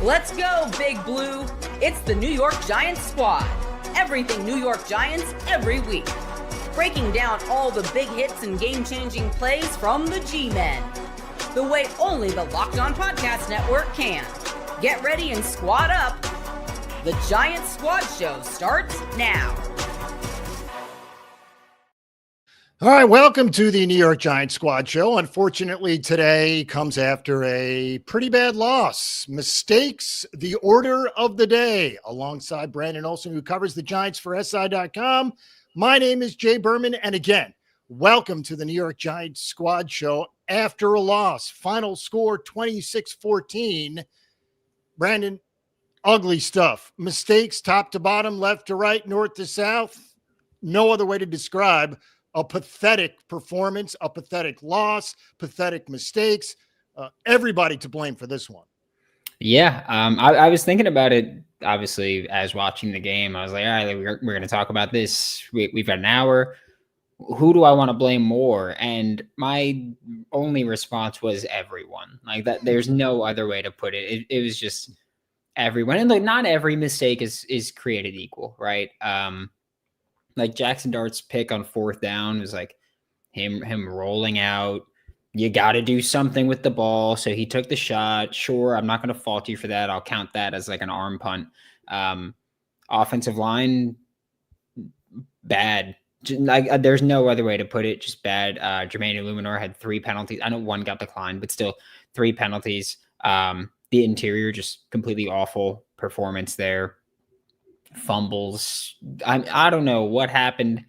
Let's go, Big Blue! It's the New York Giants squad. Everything New York Giants every week. Breaking down all the big hits and game-changing plays from the G-Men. The way only the Locked On Podcast Network can. Get ready and squad up. The Giants Squad Show starts now. All right, welcome to the New York Giants Squad Show. Unfortunately, today comes after a pretty bad loss. Mistakes, the order of the day, alongside Brandon Olson, who covers the Giants for SI.com. My name is Jay Berman, and again, welcome to the New York Giants Squad Show after a loss. Final score, 26-14. Brandon, ugly stuff. Mistakes, top to bottom, left to right, north to south. No other way to describe a pathetic performance, a pathetic loss, pathetic mistakes. Everybody to blame for this one. Yeah, I was thinking about it, obviously, as watching the game. I was like, all right, we're going to talk about this. We've got an hour. Who do I want to blame more? And my only response was everyone. Like that, there's no other way to put it. It was just everyone. And like, not every mistake is created equal, right? Like Jaxson Dart's pick on fourth down was like him rolling out. You got to do something with the ball. So he took the shot. Sure, I'm not going to fault you for that. I'll count that as like an arm punt. Offensive line, bad. Like there's no other way to put it. Just bad. Jermaine Illuminor had 3 penalties. I know one got declined, but still 3 penalties. The interior, just completely awful performance there. Fumbles. I don't know what happened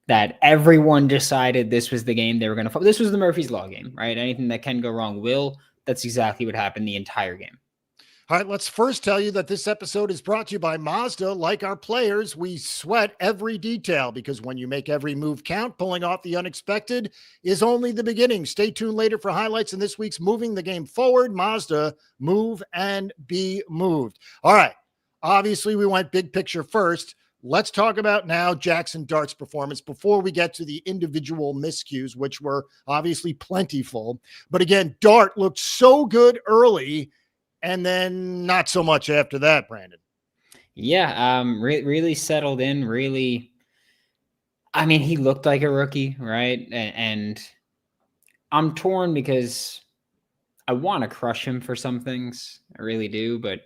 that everyone decided this was the game they were going to. This was the Murphy's Law game, right? Anything that can go wrong will. That's exactly what happened the entire game. All right, let's first tell you that this episode is brought to you by Mazda. Like our players, we sweat every detail because when you make every move count, pulling off the unexpected is only the beginning. Stay tuned later for highlights in this week's Moving the Game Forward. Mazda, move and be moved. All right. Obviously, we went big picture first. Let's talk about now Jaxson Dart's performance before we get to the individual miscues, which were obviously plentiful. But again, Dart looked so good early and then not so much after that, Brandon. Yeah, really settled in, really. I mean, he looked like a rookie, right? And I'm torn because I want to crush him for some things. I really do, but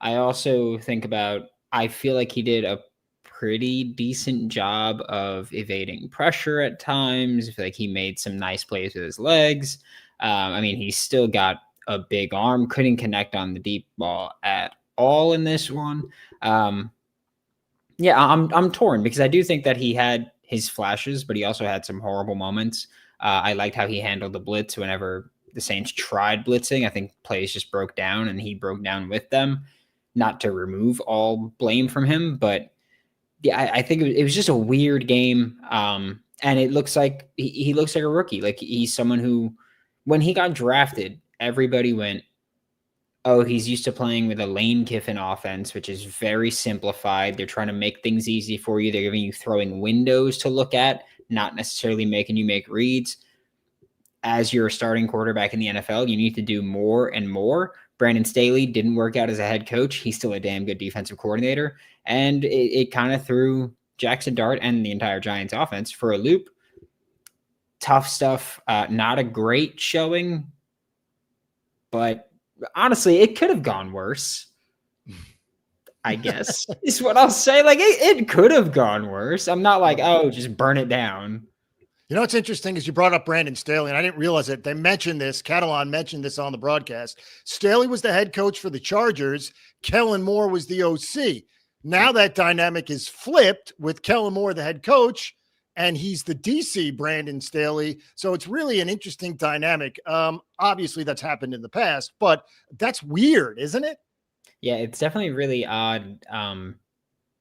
I also think about, I feel like he did a pretty decent job of evading pressure at times. I feel like he made some nice plays with his legs. I mean, he's still got a big arm, couldn't connect on the deep ball at all in this one. Yeah, I'm torn because I do think that he had his flashes, but he also had some horrible moments. I liked how he handled the blitz whenever the Saints tried blitzing. I think plays just broke down and he broke down with them. Not to remove all blame from him, but yeah, I think it was just a weird game. And it looks like he looks like a rookie. Like he's someone who, when he got drafted, everybody went, oh, he's used to playing with a Lane Kiffin offense, which is very simplified. They're trying to make things easy for you. They're giving you throwing windows to look at, not necessarily making you make reads. As you're a starting quarterback in the NFL, you need to do more and more. Brandon Staley didn't work out as a head coach. He's still a damn good defensive coordinator. And it kind of threw Jaxson Dart and the entire Giants offense for a loop. Tough stuff. Not a great showing. But honestly, it could have gone worse. I guess is what I'll say. Like it could have gone worse. I'm not like, oh, just burn it down. You know what's interesting is you brought up Brandon Staley, and I didn't realize it. They mentioned this. Catalan mentioned this on the broadcast. Staley was the head coach for the Chargers. Kellen Moore was the OC. Now that dynamic is flipped with Kellen Moore, the head coach, and he's the DC, Brandon Staley. So it's really an interesting dynamic. Obviously, that's happened in the past, but that's weird, isn't it? Yeah, it's definitely really odd.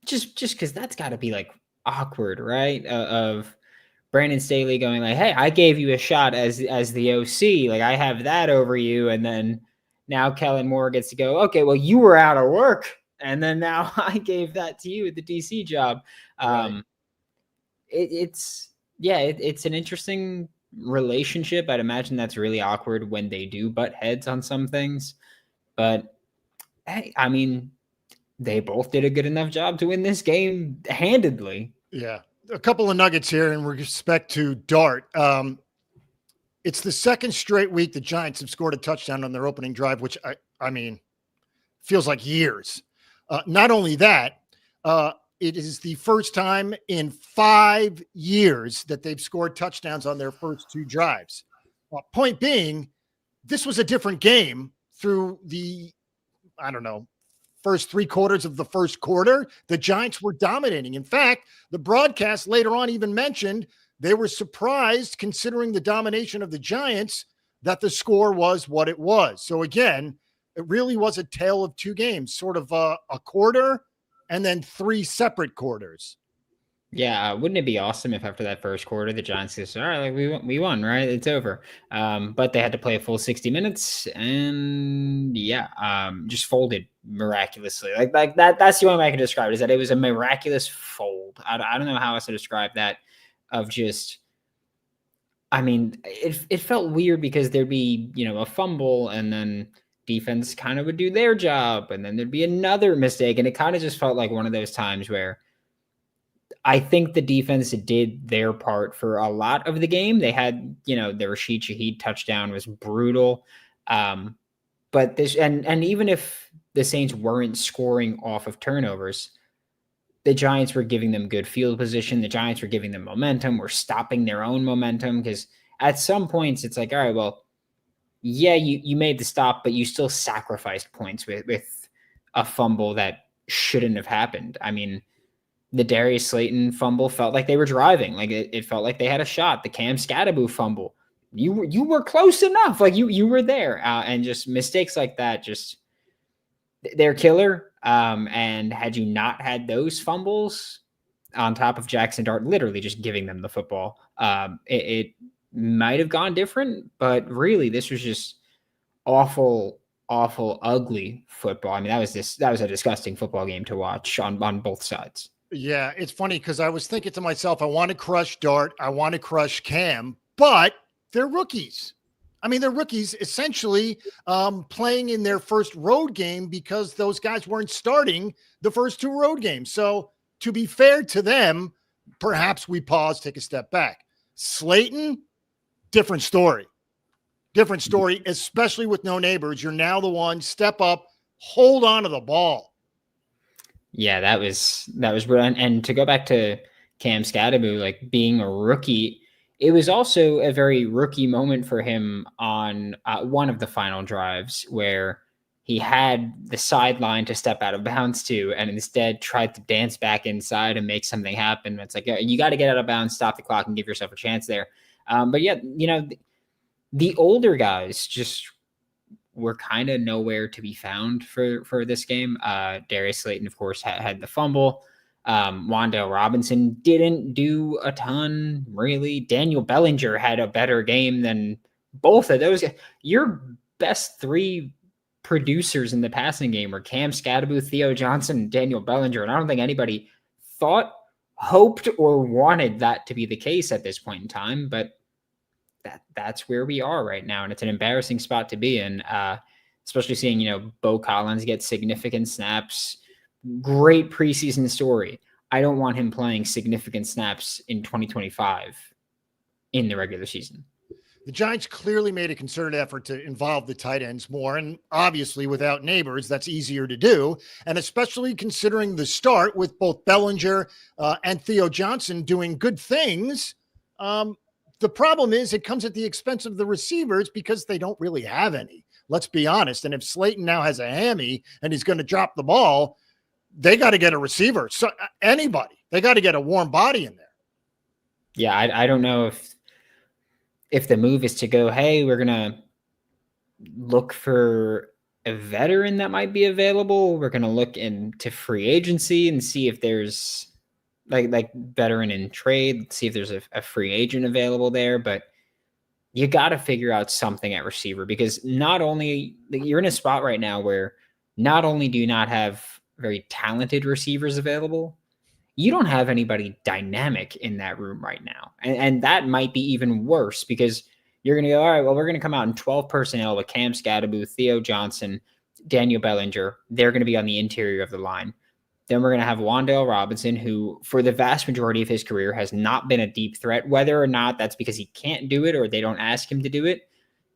Just because that's got to be like awkward, right? Of Brandon Staley going like, hey, I gave you a shot as the OC. Like, I have that over you. And then now Kellen Moore gets to go, okay, well, you were out of work. And then now I gave that to you at the DC job. Right. It's an interesting relationship. I'd imagine that's really awkward when they do butt heads on some things. But Hey, I mean, they both did a good enough job to win this game handedly. Yeah. A couple of nuggets here in respect to Dart. It's the second straight week the Giants have scored a touchdown on their opening drive, which I mean, feels like years. Not only that, it is the first time in 5 years that they've scored touchdowns on their first 2 drives. Point being, this was a different game through the, I don't know, first 3 quarters of the first quarter. The Giants were dominating. In fact, the broadcast later on even mentioned they were surprised, considering the domination of the Giants, that the score was what it was. So again, it really was a tale of 2 games, sort of a quarter and then 3 separate quarters. Yeah, wouldn't it be awesome if after that first quarter the Giants just, all right, like we won, right? It's over. But they had to play a full 60 minutes, and just folded miraculously. Like that. That's the only way I can describe it, is that it was a miraculous fold. I don't know how else to describe that. Of just, I mean, it felt weird because there'd be, a fumble, and then defense kind of would do their job, and then there'd be another mistake, and it kind of just felt like one of those times where I think the defense did their part for a lot of the game. They had, the Rashid Shaheed touchdown was brutal. But this, and even if the Saints weren't scoring off of turnovers, the Giants were giving them good field position. The Giants were giving them momentum. Were stopping their own momentum, because at some points it's like, all right, well, yeah, you made the stop, but you still sacrificed points with a fumble that shouldn't have happened. I mean, the Darius Slayton fumble felt like they were driving. Like it felt like they had a shot. The Cam Scatterbo fumble, you were close enough. Like you were there, and just mistakes like that, just they're killer. And had you not had those fumbles on top of Jaxson Dart literally just giving them the football, it might have gone different. But really, this was just awful, ugly football. I mean, that was a disgusting football game to watch on both sides. Yeah, it's funny because I was thinking to myself, I want to crush Dart, I want to crush Cam, but they're rookies. I mean, they're rookies essentially playing in their first road game because those guys weren't starting the first 2 road games. So to be fair to them, perhaps we pause, take a step back. Slayton, different story. Different story, especially with no neighbors. You're now the one, step up, hold on to the ball. Yeah, that was brilliant. And to go back to Cam Scatterbo, like being a rookie, it was also a very rookie moment for him on one of the final drives where he had the sideline to step out of bounds to, and instead tried to dance back inside and make something happen. It's like, you got to get out of bounds, stop the clock, and give yourself a chance there. But yeah, the older guys just were kind of nowhere to be found for this game. Darius Slayton, of course, had the fumble. Wan'Dale Robinson didn't do a ton, really. Daniel Bellinger had a better game than both of those guys. Your best 3 producers in the passing game were Cam Scatterbo, Theo Johnson, and Daniel Bellinger, and I don't think anybody thought, hoped, or wanted that to be the case at this point in time, but that's where we are right now, and it's an embarrassing spot to be in, especially seeing, Bo Collins get significant snaps. Great preseason story. I don't want him playing significant snaps in 2025 in the regular season. The Giants clearly made a concerted effort to involve the tight ends more, and obviously without neighbors, that's easier to do, and especially considering the start with both Bellinger and Theo Johnson doing good things. The problem is it comes at the expense of the receivers because they don't really have any. Let's be honest. And if Slayton now has a hammy and he's going to drop the ball, they got to get a receiver. So anybody, they got to get a warm body in there. Yeah, I don't know if the move is to go, hey, we're going to look for a veteran that might be available. We're going to look into free agency and see if there's like veteran in trade, see if there's a free agent available there. But you got to figure out something at receiver, because not only you're in a spot right now where not only do you not have very talented receivers available, you don't have anybody dynamic in that room right now. And that might be even worse, because you're going to go, all right, well, we're going to come out in 12 personnel with Cam Scatterbo, Theo Johnson, Daniel Bellinger. They're going to be on the interior of the line. Then we're going to have Wan'Dale Robinson, who for the vast majority of his career has not been a deep threat, whether or not that's because he can't do it or they don't ask him to do it,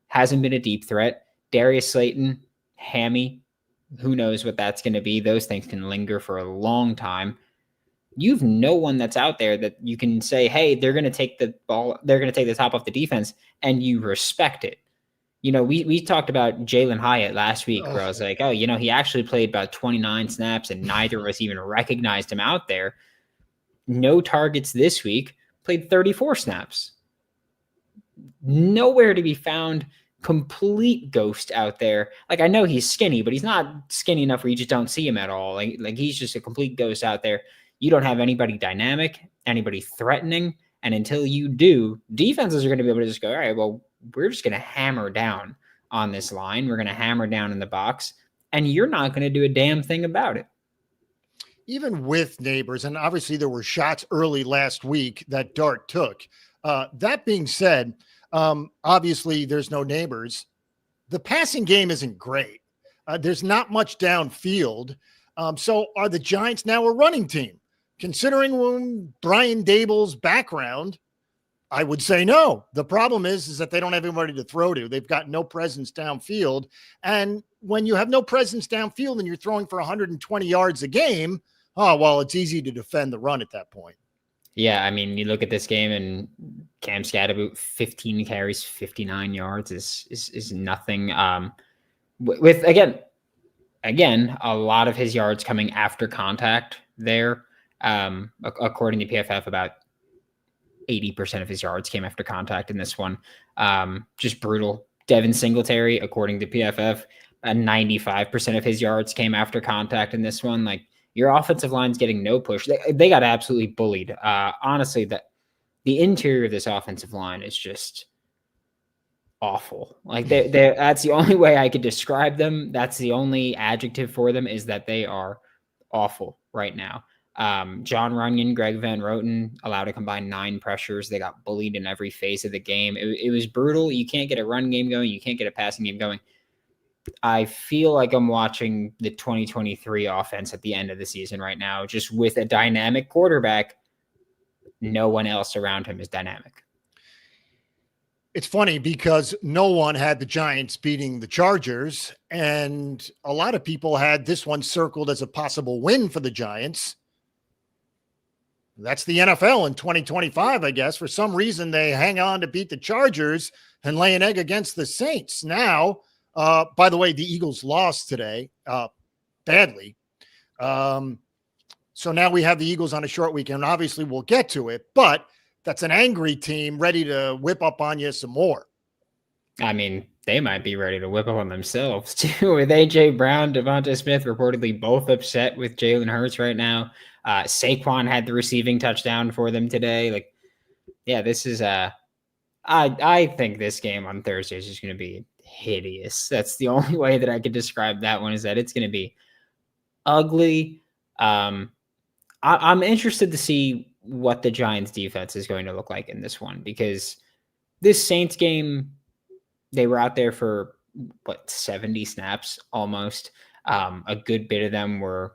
hasn't been a deep threat. Darius Slayton, hammy, who knows what that's going to be. Those things can linger for a long time. You've no one that's out there that you can say, hey, they're going to take the ball, they're going to take the top off the defense, and you respect it. You know, we talked about Jalen Hyatt last week where I was like, oh, you know, he actually played about 29 snaps and neither of us even recognized him out there. No targets this week, played 34 snaps. Nowhere to be found, complete ghost out there. Like, I know he's skinny, but he's not skinny enough where you just don't see him at all. Like he's just a complete ghost out there. You don't have anybody dynamic, anybody threatening. And until you do, defenses are going to be able to just go, all right, well, we're just going to hammer down on this line. We're going to hammer down in the box, and you're not going to do a damn thing about it. Even with Neighbors, and obviously there were shots early last week that Dart took. That being said, obviously there's no Neighbors. The passing game isn't great. There's not much downfield. So are the Giants now a running team? Considering Brian Dable's background, I would say no. The problem is that they don't have anybody to throw to. They've got no presence downfield. And when you have no presence downfield and you're throwing for 120 yards a game, oh, well, it's easy to defend the run at that point. Yeah, I mean, you look at this game and Cam Scatterboot, 15 carries, 59 yards is nothing. With again, a lot of his yards coming after contact there. According to PFF, about 80% of his yards came after contact in this one. Just brutal. Devin Singletary, according to PFF, 95% of his yards came after contact in this one. Like, your offensive line's getting no push. They got absolutely bullied. Honestly, the interior of this offensive line is just awful. Like, that's the only way I could describe them. That's the only adjective for them, is that they are awful right now. John Runyon, Greg Van Roten allowed to combine 9 pressures. They got bullied in every phase of the game. It was brutal. You can't get a run game going. You can't get a passing game going. I feel like I'm watching the 2023 offense at the end of the season right now, just with a dynamic quarterback. No one else around him is dynamic. It's funny because no one had the Giants beating the Chargers, and a lot of people had this one circled as a possible win for the Giants. That's the NFL in 2025, I guess. For some reason, they hang on to beat the Chargers and lay an egg against the Saints. Now, by the way, the Eagles lost today badly. So now we have the Eagles on a short weekend. Obviously, we'll get to it, but that's an angry team ready to whip up on you some more. I mean, they might be ready to whip up on themselves, too, with A.J. Brown, Devonta Smith reportedly both upset with Jalen Hurts right now. Saquon had the receiving touchdown for them today. Like, yeah, this is I think this game on Thursday is just going to be hideous. That's the only way that I could describe that one, is that it's going to be ugly. I'm interested to see what the Giants defense is going to look like in this one, because this Saints game, they were out there for 70 snaps almost. A good bit of them were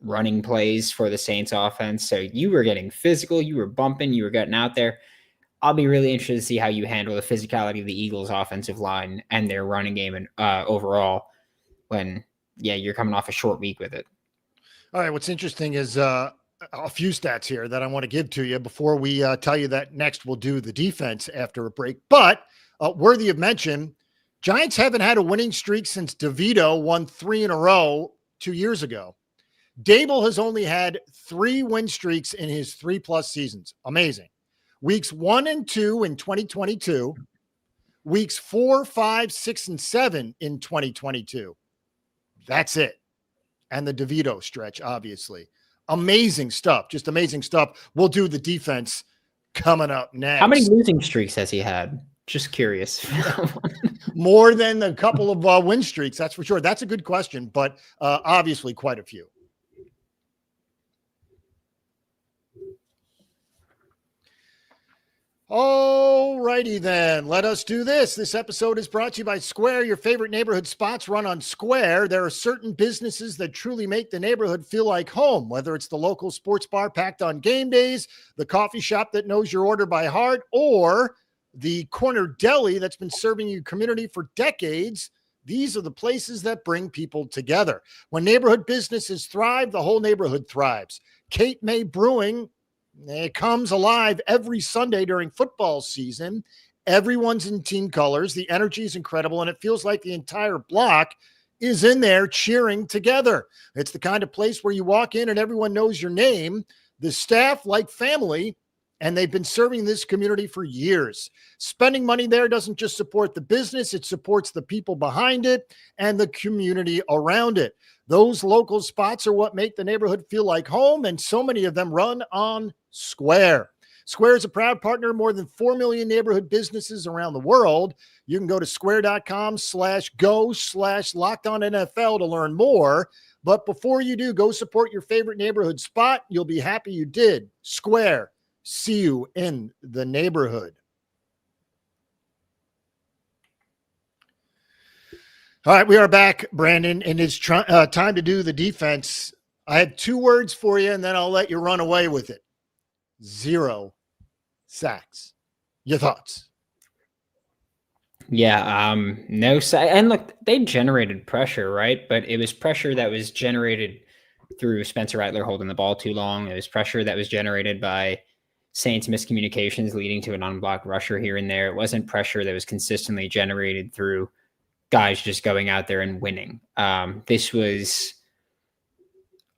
running plays for the Saints offense. So you were getting physical, you were bumping, you were getting out there. I'll be really interested to see how you handle the physicality of the Eagles offensive line and their running game and overall when, you're coming off a short week with it. All right. What's interesting is a few stats here that I want to give to you before we tell you that next we'll do the defense after a break. But worthy of mention, Giants haven't had a winning streak since DeVito won 3 in a row 2 years ago. Dable has only had 3 win streaks in his 3+ seasons. Amazing. Weeks 1 and 2 in 2022. Weeks 4, 5, 6, and 7 in 2022. That's it. And the DeVito stretch, obviously. Amazing stuff. Just amazing stuff. We'll do the defense coming up next. How many losing streaks has he had? Just curious. More than a couple of win streaks, that's for sure. That's a good question, but obviously quite a few. All righty then. Let us do this. This episode is brought to you by Square, your favorite neighborhood spots run on Square. There are certain businesses that truly make the neighborhood feel like home, whether it's the local sports bar packed on game days, the coffee shop that knows your order by heart, or the corner deli that's been serving your community for decades. These are the places that bring people together. When neighborhood businesses thrive, the whole neighborhood thrives. Cape May Brewing, it comes alive every Sunday during football season. Everyone's in team colors. The energy is incredible, and it feels like the entire block is in there cheering together. It's the kind of place where you walk in and everyone knows your name. The staff like family, and they've been serving this community for years. Spending money there doesn't just support the business, it supports the people behind it and the community around it. Those local spots are what make the neighborhood feel like home, and so many of them run on Square. Square is a proud partner of more than 4 million neighborhood businesses around the world. You can go to square.com/go/LockedOnNFL to learn more. But before you do, go support your favorite neighborhood spot. You'll be happy you did. Square. See you in the neighborhood. All right, we are back, Brandon, and it's time to do the defense. I have 2 words for you, and then I'll let you run away with it. 0 sacks. Your thoughts? Yeah, no sack. And look, they generated pressure, right? But it was pressure that was generated through Spencer Rattler holding the ball too long. It was pressure that was generated by Saints miscommunications leading to an unblocked rusher here and there. It wasn't pressure that was consistently generated through guys just going out there and winning. This was,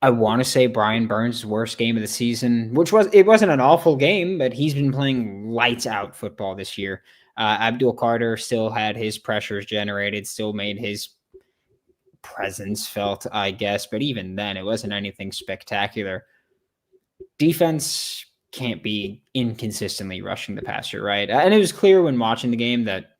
I want to say, Brian Burns' worst game of the season, it wasn't an awful game, but he's been playing lights out football this year. Abdul Carter still had his pressures generated, still made his presence felt, I guess, but even then it wasn't anything spectacular. Defense can't be inconsistently rushing the passer, right? And it was clear when watching the game that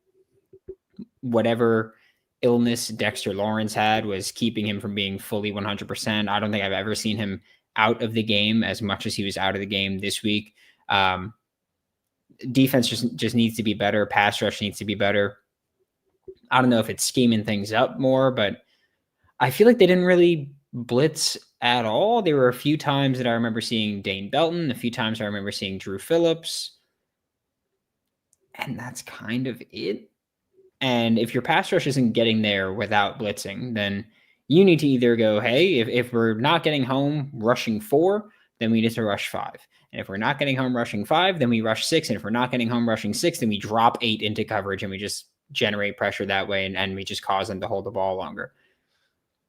whatever illness Dexter Lawrence had was keeping him from being fully 100%. I don't think I've ever seen him out of the game as much as he was out of the game this week. Defense just needs to be better. Pass rush needs to be better. I don't know if it's scheming things up more, but I feel like they didn't really blitz at all. There were a few times that I remember seeing Dane Belton, a few times I remember seeing Drew Phillips, and that's kind of it. And if your pass rush isn't getting there without blitzing, then you need to either go, hey, if we're not getting home rushing 4, then we need to rush 5. And if we're not getting home rushing 5, then we rush 6. And if we're not getting home rushing 6, then we drop 8 into coverage and we just generate pressure that way, and we just cause them to hold the ball longer.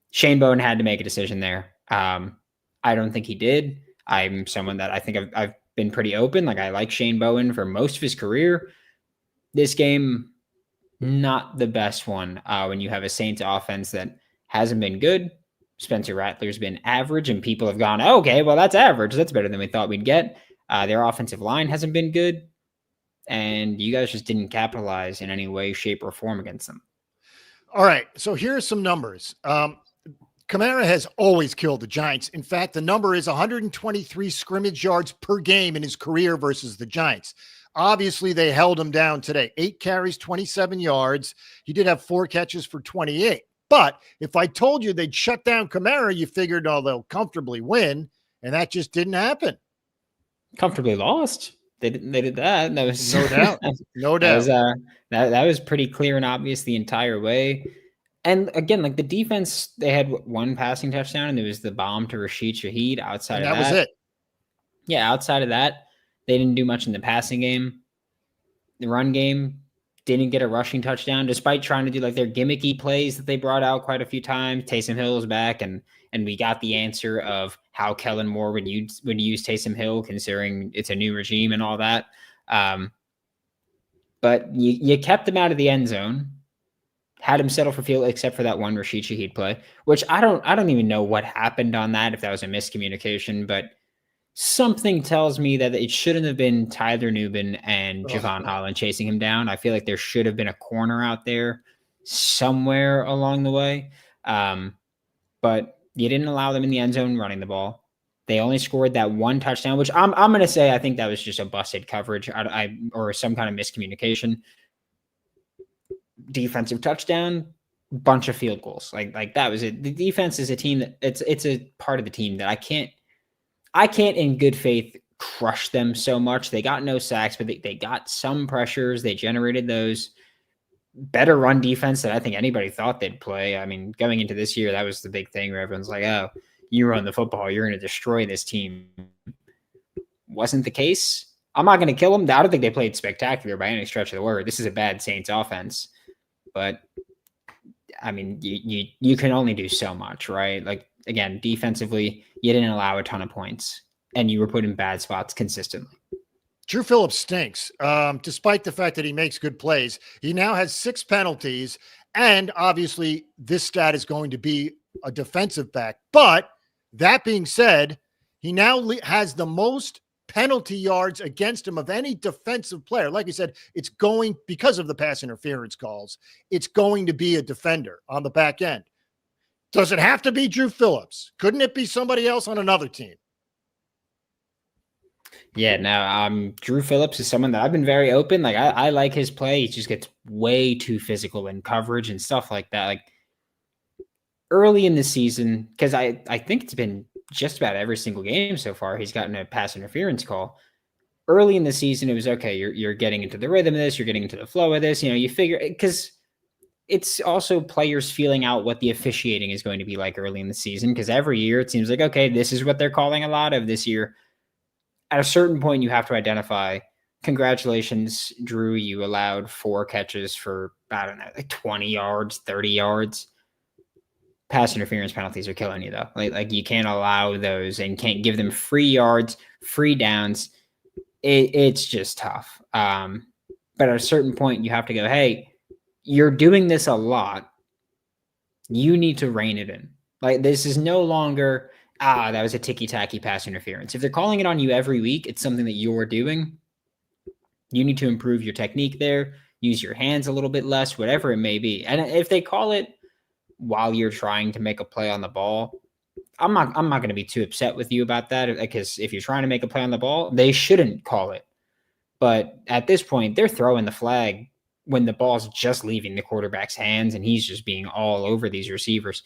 Shane Bowen had to make a decision there. I don't think he did. I'm someone that I think I've been pretty open. Like, I like Shane Bowen for most of his career. This game, not the best one when you have a Saints offense that hasn't been good. Spencer Rattler's been average, and people have gone, oh, okay, well, that's average. That's better than we thought we'd get. Their offensive line hasn't been good, and you guys just didn't capitalize in any way, shape, or form against them. All right, so here's some numbers. Kamara has always killed the Giants. In fact, the number is 123 scrimmage yards per game in his career versus the Giants. Obviously, they held him down today. 8 carries, 27 yards. He did have 4 catches for 28. But if I told you they'd shut down Kamara, you figured, oh, they'll comfortably win, and that just didn't happen. Comfortably lost. They did that. That was no doubt. No doubt. That was pretty clear and obvious the entire way. And again, like, the defense, they had 1 passing touchdown, and there was the bomb to Rashid Shaheed. Outside of that, was it. Yeah, outside of that, they didn't do much in the passing game. The run game didn't get a rushing touchdown, despite trying to do like their gimmicky plays that they brought out quite a few times. Taysom Hill was back, and we got the answer of how Kellen Moore would use Taysom Hill, considering it's a new regime and all that. But you kept him out of the end zone. Had him settle for field, except for that one Rashid Shaheed play, which I don't even know what happened on that, if that was a miscommunication, but something tells me that it shouldn't have been Tyler Nubin and Javon Holland chasing him down. I feel like there should have been a corner out there somewhere along the way. But you didn't allow them in the end zone running the ball. They only scored that one touchdown, which I'm going to say I think that was just a busted coverage or some kind of miscommunication. Defensive touchdown, bunch of field goals. Like that was it. The defense is a team that it's a part of the team that I can't in good faith crush them so much. They got no sacks, but they got some pressures. They generated those. Better run defense than I think anybody thought they'd play. I mean, going into this year, that was the big thing where everyone's like, oh, you run the football, you're going to destroy this team. Wasn't the case. I'm not going to kill them. I don't think they played spectacular by any stretch of the word. This is a bad Saints offense. But, I mean, you can only do so much, right? Like, again, defensively, you didn't allow a ton of points, and you were put in bad spots consistently. Drew Phillips stinks, despite the fact that he makes good plays. He now has 6 penalties, and obviously this stat is going to be a defensive back. But that being said, he now has the most penalty yards against him of any defensive player. Like I said, it's going, because of the pass interference calls, it's going to be a defender on the back end. Does it have to be Drew Phillips? Couldn't it be somebody else on another team? Yeah, no, Drew Phillips is someone that I've been very open. Like I like his play. He just gets way too physical in coverage and stuff like that. Like early in the season, because I think it's been just about every single game so far, he's gotten a pass interference call. Early in the season, it was okay. You're getting into the rhythm of this. You're getting into the flow of this. You know, you figure, because it's also players feeling out what the officiating is going to be like early in the season. Because every year it seems like, okay, this is what they're calling a lot of this year. At a certain point, you have to identify, congratulations, Drew, you allowed 4 catches for, I don't know, like 20 yards, 30 yards. Pass interference penalties are killing you, though. Like you can't allow those and can't give them free yards, free downs. It's just tough. But at a certain point, you have to go, hey, you're doing this a lot. You need to rein it in. Like, this is no longer, that was a ticky-tacky pass interference. If they're calling it on you every week, it's something that you're doing. You need to improve your technique there, use your hands a little bit less, whatever it may be. And if they call it while you're trying to make a play on the ball, I'm not going to be too upset with you about that, because if you're trying to make a play on the ball, they shouldn't call it. But at this point, they're throwing the flag when the ball's just leaving the quarterback's hands and he's just being all over these receivers.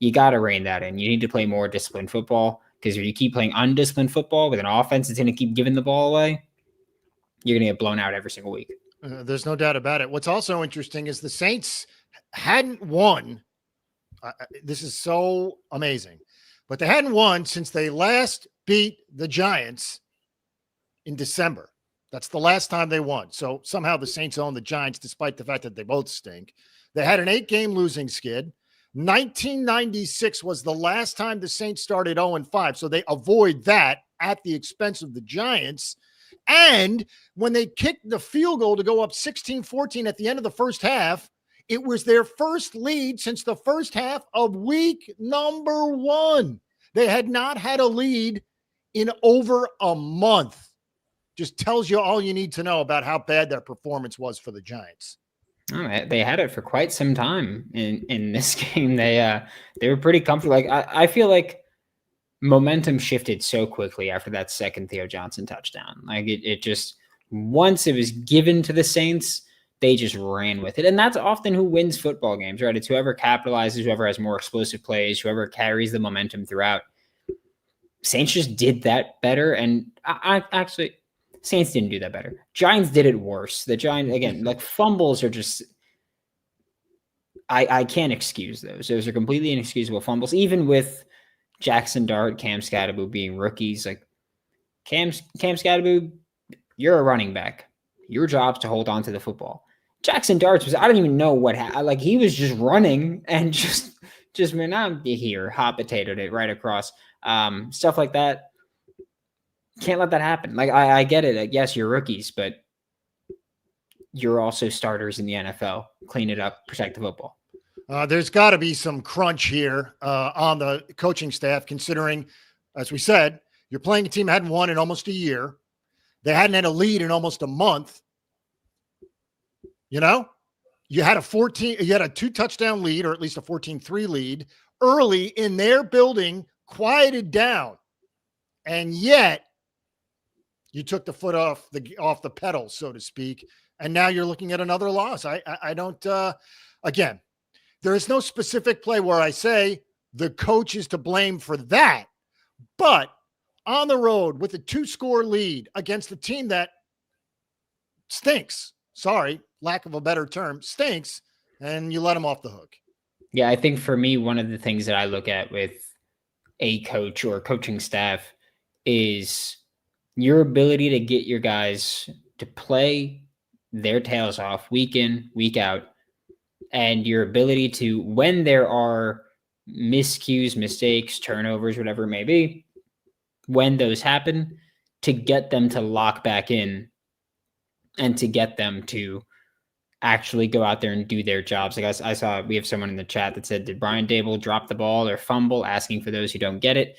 You got to rein that in. You need to play more disciplined football, because if you keep playing undisciplined football with an offense that's going to keep giving the ball away, you're going to get blown out every single week. There's no doubt about it. What's also interesting is the Saints hadn't won. This is so amazing, but they hadn't won since they last beat the Giants in December. That's the last time they won. So somehow the Saints own the Giants, despite the fact that they both stink. They had an 8-game losing skid. 1996 was the last time the Saints started 0-5. So they avoid that at the expense of the Giants. And when they kicked the field goal to go up 16-14 at the end of the first half, it was their first lead since the first half of week number 1. They had not had a lead in over a month. Just tells you all you need to know about how bad that performance was for the Giants. Oh, they had it for quite some time in this game. They were pretty comfortable. Like I feel like momentum shifted so quickly after that second Theo Johnson touchdown. Like it just, once it was given to the Saints, they just ran with it. And that's often who wins football games, right? It's whoever capitalizes, whoever has more explosive plays, whoever carries the momentum throughout. Saints just did that better. And I actually, Saints didn't do that better. Giants did it worse. The Giants, again, like fumbles are just, I can't excuse those. Those are completely inexcusable fumbles, even with Jaxson Dart, Cam Scatterbo being rookies. Like Cam Scatterbo, you're a running back. Your job's to hold on to the football. Jaxson Dart was, I don't even know what happened. Like he was just running and just man, I'm here, hot potatoed it right across. Stuff like that. Can't let that happen. Like I get it. Like, yes, you're rookies, but you're also starters in the NFL. Clean it up, protect the football. There's got to be some crunch here on the coaching staff, considering, as we said, you're playing a team that hadn't won in almost a year. They hadn't had a lead in almost a month. You know, you had a 2-touchdown lead, or at least a 14-3 lead early in their building, quieted down. And yet you took the foot off the pedal, so to speak. And now you're looking at another loss. I don't, again, there is no specific play where I say the coach is to blame for that, but on the road with a 2-score lead against a team that stinks, sorry, lack of a better term, stinks, and you let them off the hook. Yeah, I think for me, one of the things that I look at with a coach or coaching staff is your ability to get your guys to play their tails off week in, week out, and your ability to, when there are miscues, mistakes, turnovers, whatever it may be, when those happen, to get them to lock back in and to get them to actually go out there and do their jobs. Like I saw, we have someone in the chat that said, did Brian Dable drop the ball or fumble? Asking for those who don't get it,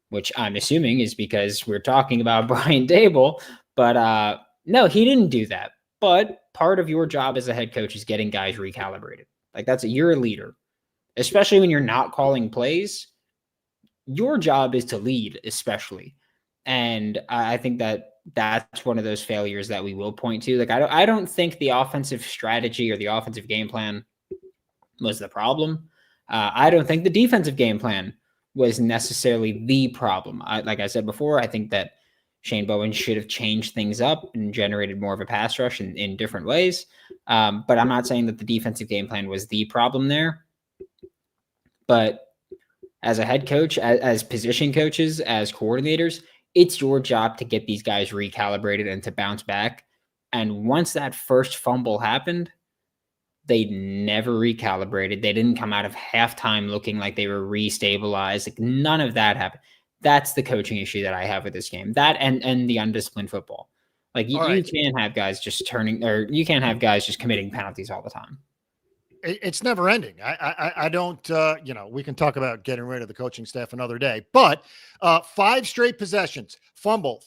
which I'm assuming is because we're talking about Brian Dable. But no, he didn't do that. But part of your job as a head coach is getting guys recalibrated. Like you're a leader, especially when you're not calling plays. Your job is to lead, especially. And I think that that's one of those failures that we will point to. Like, I don't think the offensive strategy or the offensive game plan was the problem. I don't think the defensive game plan was necessarily the problem. Like I said before, I think that Shane Bowen should have changed things up and generated more of a pass rush in different ways. But I'm not saying that the defensive game plan was the problem there. But as a head coach, as position coaches, as coordinators, it's your job to get these guys recalibrated and to bounce back. And once that first fumble happened, they never recalibrated. They didn't come out of halftime looking like they were restabilized. Like, none of that happened. That's the coaching issue that I have with this game. That and the undisciplined football. Like you can't have guys just you can't have guys just committing penalties all the time. It's never ending. I don't, we can talk about getting rid of the coaching staff another day, but 5 straight possessions, fumble,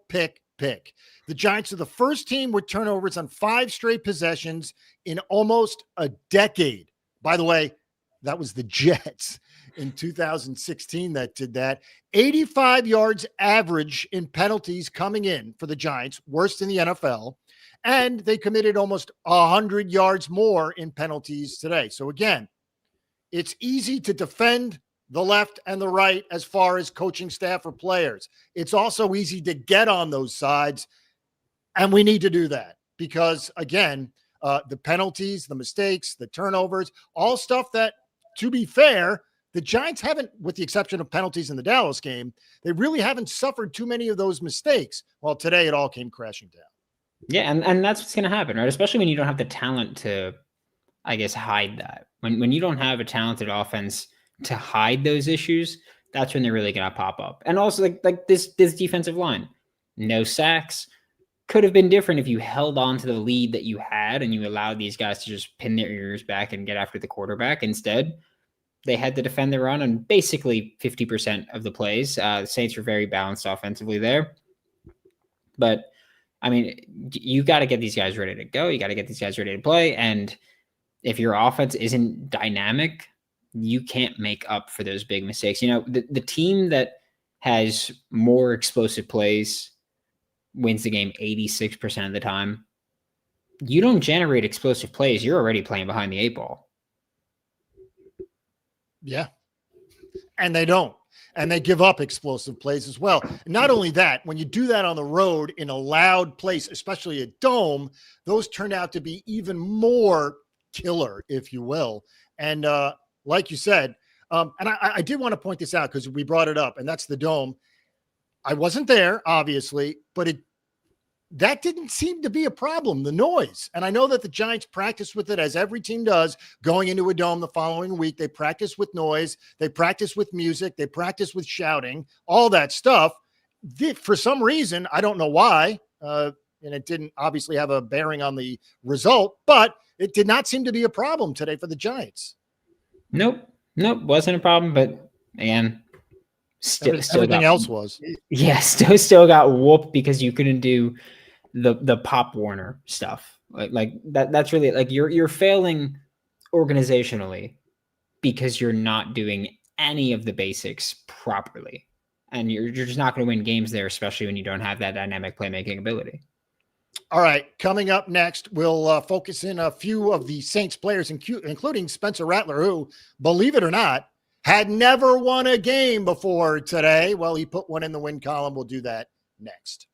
pick. The Giants are the first team with turnovers on 5 straight possessions in almost a decade. By the way, that was the Jets in 2016 that did that. 85 yards average in penalties coming in for the Giants, worst in the NFL. And they committed almost 100 yards more in penalties today. So again, it's easy to defend the left and the right as far as coaching staff or players. It's also easy to get on those sides. And we need to do that because, again, the penalties, the mistakes, the turnovers, all stuff that, to be fair, the Giants haven't, with the exception of penalties in the Dallas game, they really haven't suffered too many of those mistakes. Well, today it all came crashing down. Yeah, and that's what's going to happen, right? Especially when you don't have the talent to, I guess, hide that. When you don't have a talented offense to hide those issues, that's when they're really going to pop up. And also, like this defensive line, no sacks. Could have been different if you held on to the lead that you had and you allowed these guys to just pin their ears back and get after the quarterback. Instead, they had to defend the run on basically 50% of the plays. The Saints were very balanced offensively there. But I mean, you got to get these guys ready to go. You got to get these guys ready to play. And if your offense isn't dynamic, you can't make up for those big mistakes. You know, the team that has more explosive plays wins the game 86% of the time. You don't generate explosive plays. You're already playing behind the 8 ball. Yeah. And they don't. And they give up explosive plays as well. Not only that, when you do that on the road in a loud place, especially a dome, those turn out to be even more killer, if you will. And like you said, and I did want to point this out because we brought it up, and that's the dome. I wasn't there, obviously, but that didn't seem to be a problem, the noise. And I know that the Giants practice with it, as every team does, going into a dome the following week. They practice with noise. They practice with music. They practice with shouting, all that stuff. For some reason, I don't know why, and it didn't obviously have a bearing on the result, but it did not seem to be a problem today for the Giants. Nope, wasn't a problem, but again, still everything else was. Yeah, still got whooped because you couldn't do the Pop Warner stuff. Like that's really like you're failing organizationally because you're not doing any of the basics properly. And you're just not going to win games there, especially when you don't have that dynamic playmaking ability. All right, coming up next, we'll focus in a few of the Saints players, including Spencer Rattler, who, believe it or not, had never won a game before today. Well, he put one in the win column. We'll do that next.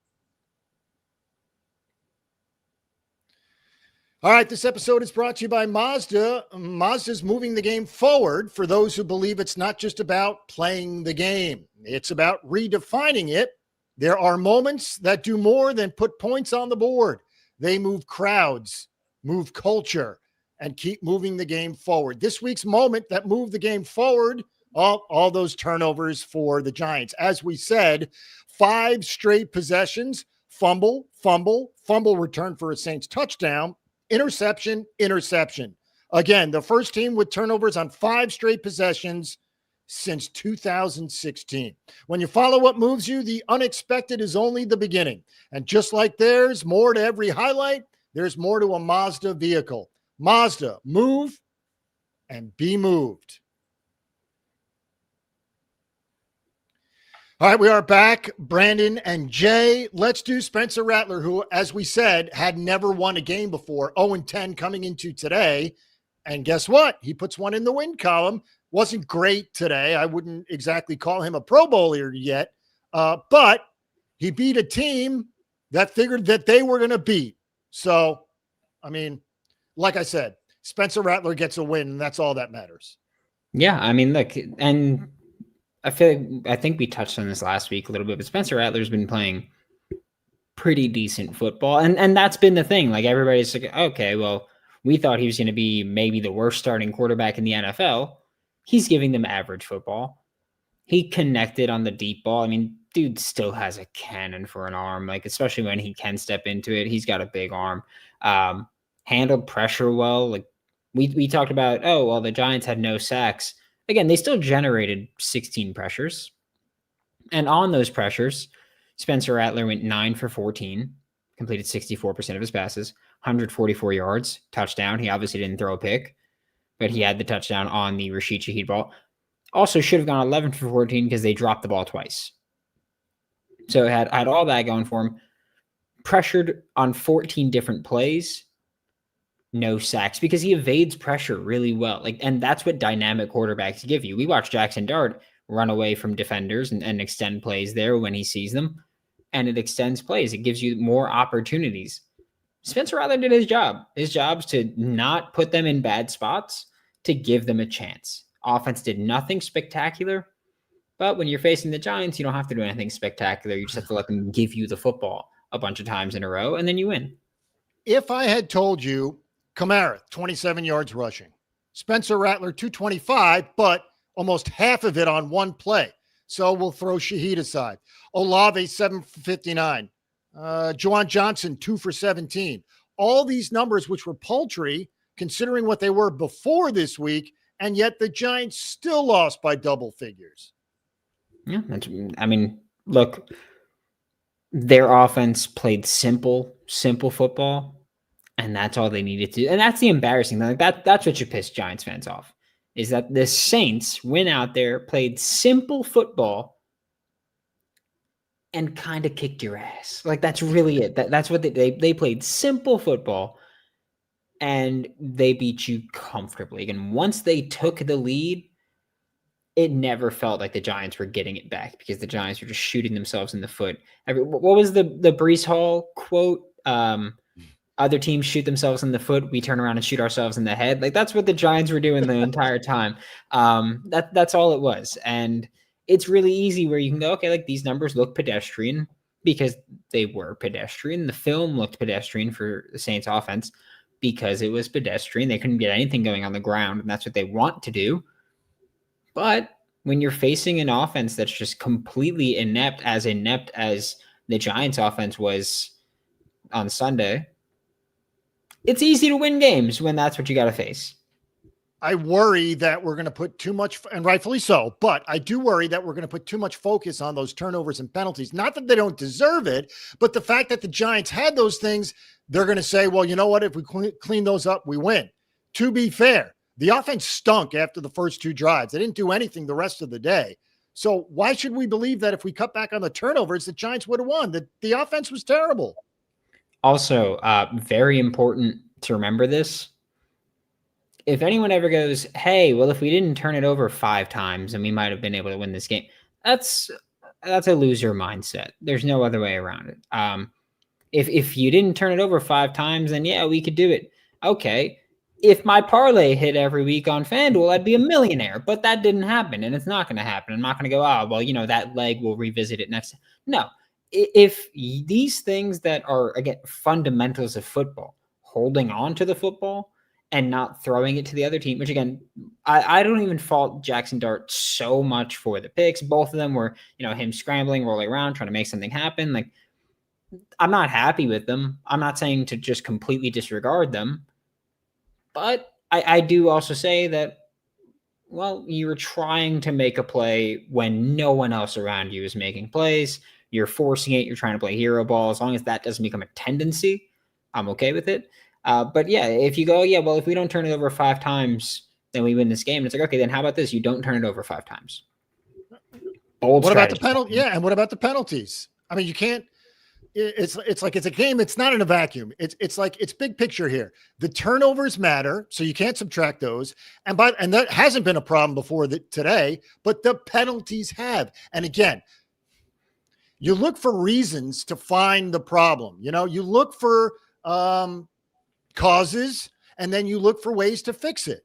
All right, this episode is brought to you by Mazda. Mazda's moving the game forward for those who believe it's not just about playing the game. It's about redefining it. There are moments that do more than put points on the board. They move crowds, move culture, and keep moving the game forward. This week's moment that moved the game forward, all those turnovers for the Giants. As we said, 5 straight possessions, fumble, return for a Saints touchdown, interception. Again, the first team with turnovers on 5 straight possessions since 2016. When you follow what moves you, the unexpected is only the beginning. And just like there's more to every highlight, there's more to a Mazda vehicle. Mazda, move and be moved. All right, we are back. Brandon and Jay. Let's do Spencer Rattler, who, as we said, had never won a game before. 0-10 coming into today. And guess what? He puts one in the win column. Wasn't great today. I wouldn't exactly call him a Pro Bowler yet. But he beat a team that figured that they were going to beat. So, I mean, like I said, Spencer Rattler gets a win, and that's all that matters. Yeah, I mean, look, and I think we touched on this last week a little bit, but Spencer Rattler's been playing pretty decent football. And that's been the thing. Like, everybody's like, okay, well, we thought he was going to be maybe the worst starting quarterback in the NFL. He's giving them average football. He connected on the deep ball. I mean, dude still has a cannon for an arm, like, especially when he can step into it. He's got a big arm. Handled pressure well. Like, we talked about, oh, well, the Giants had no sacks. Again, they still generated 16 pressures. And on those pressures, Spencer Rattler went 9 for 14, completed 64% of his passes, 144 yards, touchdown. He obviously didn't throw a pick, but he had the touchdown on the Rashid Shaheed ball. Also should have gone 11 for 14 because they dropped the ball twice. So it had all that going for him. Pressured on 14 different plays. No sacks because he evades pressure really well. Like, and that's what dynamic quarterbacks give you. We watch Jaxson Dart run away from defenders and extend plays there when he sees them. And it extends plays. It gives you more opportunities. Spencer Rattler did his job. His job's to not put them in bad spots, to give them a chance. Offense did nothing spectacular, but when you're facing the Giants, you don't have to do anything spectacular. You just have to let them give you the football a bunch of times in a row, and then you win. If I had told you Kamara, 27 yards rushing, Spencer Rattler, 225, but almost half of it on one play. So we'll throw Shaheed aside. Olave, 7 for 59. Theo Johnson, 2 for 17. All these numbers, which were paltry, considering what they were before this week, and yet the Giants still lost by double figures. Yeah, I mean, look, their offense played simple football, and that's all they needed to. And that's the embarrassing thing. Like that's what should piss Giants fans off, is that the Saints went out there, played simple football, and kind of kicked your ass. Like, that's really it. That's what they played simple football, and they beat you comfortably. And once they took the lead, it never felt like the Giants were getting it back because the Giants were just shooting themselves in the foot. What was the Breece Hall quote? Other teams shoot themselves in the foot, we turn around and shoot ourselves in the head. Like, that's what the Giants were doing the entire time. That's all it was. And it's really easy where you can go, okay, like, these numbers look pedestrian because they were pedestrian. The film looked pedestrian for the Saints offense because it was pedestrian. They couldn't get anything going on the ground, and that's what they want to do. But when you're facing an offense that's just completely inept as the Giants offense was on Sunday, it's easy to win games when that's what you got to face. I worry that we're going to put too much, and rightfully so, but I do worry that we're going to put too much focus on those turnovers and penalties. Not that they don't deserve it, but the fact that the Giants had those things, they're going to say, well, you know what? If we clean those up, we win. To be fair, the offense stunk after the first 2 drives. They didn't do anything the rest of the day. So why should we believe that if we cut back on the turnovers, the Giants would have won? The offense was terrible. Also, very important to remember this. If anyone ever goes, hey, well, if we didn't turn it over 5 times and we might have been able to win this game, that's a loser mindset. There's no other way around it. If you didn't turn it over 5 times, then yeah, we could do it. Okay. If my parlay hit every week on FanDuel, I'd be a millionaire, but that didn't happen, and it's not going to happen. I'm not going to go, oh, well, that leg, we'll revisit it next. No. If these things that are, again, fundamentals of football, holding on to the football and not throwing it to the other team, which, again, I don't even fault Jaxson Dart so much for the picks. Both of them were, him scrambling, rolling around, trying to make something happen. Like, I'm not happy with them. I'm not saying to just completely disregard them. But I do also say that, well, you were trying to make a play when no one else around you is making plays. You're forcing it. You're trying to play hero ball. As long as that doesn't become a tendency, I'm okay with it. But yeah, if you go, yeah, well, if we don't turn it over 5 times, then we win this game. And it's like, okay, then how about this? You don't turn it over 5 times. Bold What strategy. about the penalty? Yeah, and what about the penalties? I mean, you can't. It's like it's a game. It's not in a vacuum. It's like it's big picture here. The turnovers matter, so you can't subtract those. And that hasn't been a problem before today, but the penalties have. And again, you look for reasons to find the problem. You look for causes, and then you look for ways to fix it.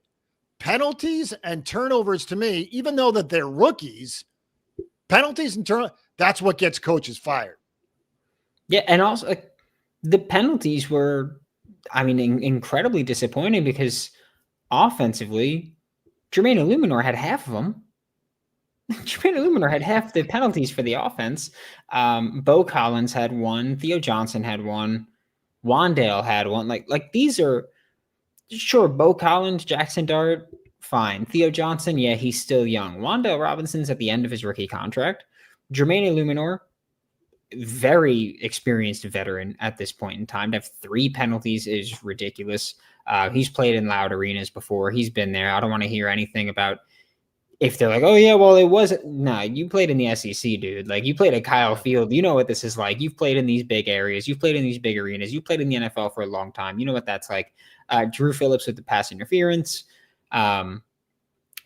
Penalties and turnovers, to me, even though that they're rookies, penalties and turnovers, that's what gets coaches fired. Yeah, and also the penalties were, incredibly disappointing because offensively, Jermaine Illuminor had half of them. Jermaine Illuminor had half the penalties for the offense. Bo Collins had 1. Theo Johnson had 1. Wandale had 1. Like these are, sure, Bo Collins, Jaxson Dart, fine. Theo Johnson, yeah, he's still young. Wandale Robinson's at the end of his rookie contract. Jermaine Illuminor, very experienced veteran at this point in time. To have 3 penalties is ridiculous. He's played in loud arenas before. He's been there. I don't want to hear anything about if they're like, oh yeah, well it wasn't. No, you played in the SEC, dude. Like you played at Kyle Field. You know what this is like. You've played in these big areas. You've played in these big arenas. You played in the NFL for a long time. You know what that's like. Drew Phillips with the pass interference.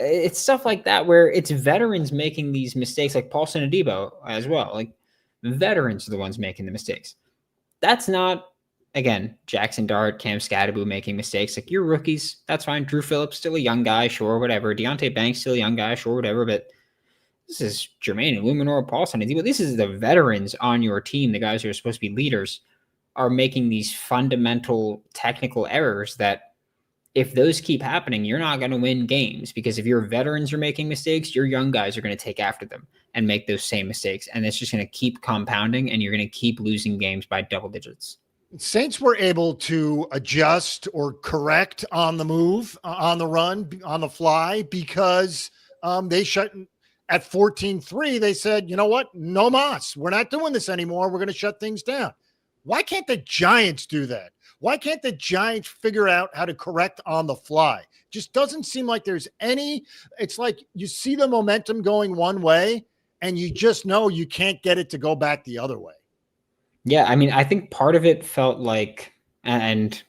It's stuff like that where it's veterans making these mistakes, like Paulson Adebo as well. Like, veterans are the ones making the mistakes. That's not, again, Jaxson Dart, Cam Scatterbo making mistakes. Like, you're rookies. That's fine. Drew Phillips, still a young guy, sure, whatever. Deonte Banks, still a young guy, sure, whatever. But this is Jermaine Illuminor, Paulson Adebo. This is the veterans on your team, the guys who are supposed to be leaders, are making these fundamental technical errors that if those keep happening, you're not going to win games, because if your veterans are making mistakes, your young guys are going to take after them and make those same mistakes. And it's just going to keep compounding, and you're going to keep losing games by double digits. Saints were able to adjust or correct on the move, on the run, on the fly, because they shut at 14-3. They said, you know what? No mas. We're not doing this anymore. We're going to shut things down. Why can't the Giants do that? Why can't the Giants figure out how to correct on the fly? Just doesn't seem like there's any. It's like you see the momentum going one way, and you just know you can't get it to go back the other way. Yeah, I mean, I think part of it felt like, and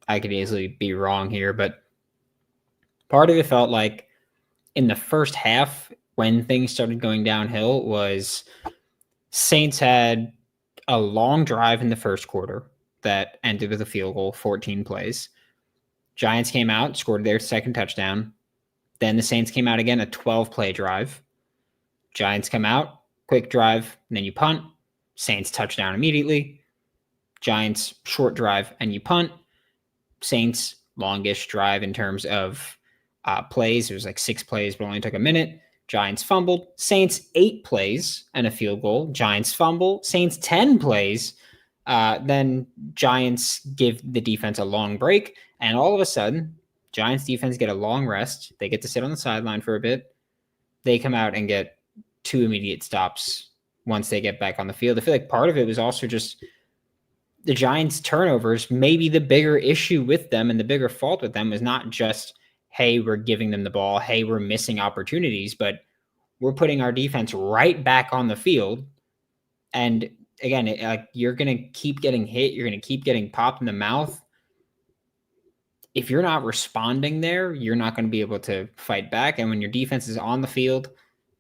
I could easily be wrong here, but part of it felt like in the first half, when things started going downhill, was Saints had a long drive in the first quarter that ended with a field goal, 14 plays. Giants came out, scored their second touchdown. Then the Saints came out again, a 12-play drive. Giants come out, quick drive, and then you punt. Saints touchdown immediately. Giants short drive, and you punt. Saints longish drive in terms of plays. It was like 6 plays, but only took a minute. Giants fumbled. Saints 8 plays and a field goal. Giants fumble. Saints 10 plays. Then Giants give the defense a long break, and all of a sudden, Giants defense get a long rest. They get to sit on the sideline for a bit. They come out and get 2 immediate stops once they get back on the field. I feel like part of it was also just the Giants' turnovers. Maybe the bigger issue with them and the bigger fault with them was not just, hey, we're giving them the ball, hey, we're missing opportunities, but we're putting our defense right back on the field. And again, you're going to keep getting hit. You're going to keep getting popped in the mouth. If you're not responding there, you're not going to be able to fight back. And when your defense is on the field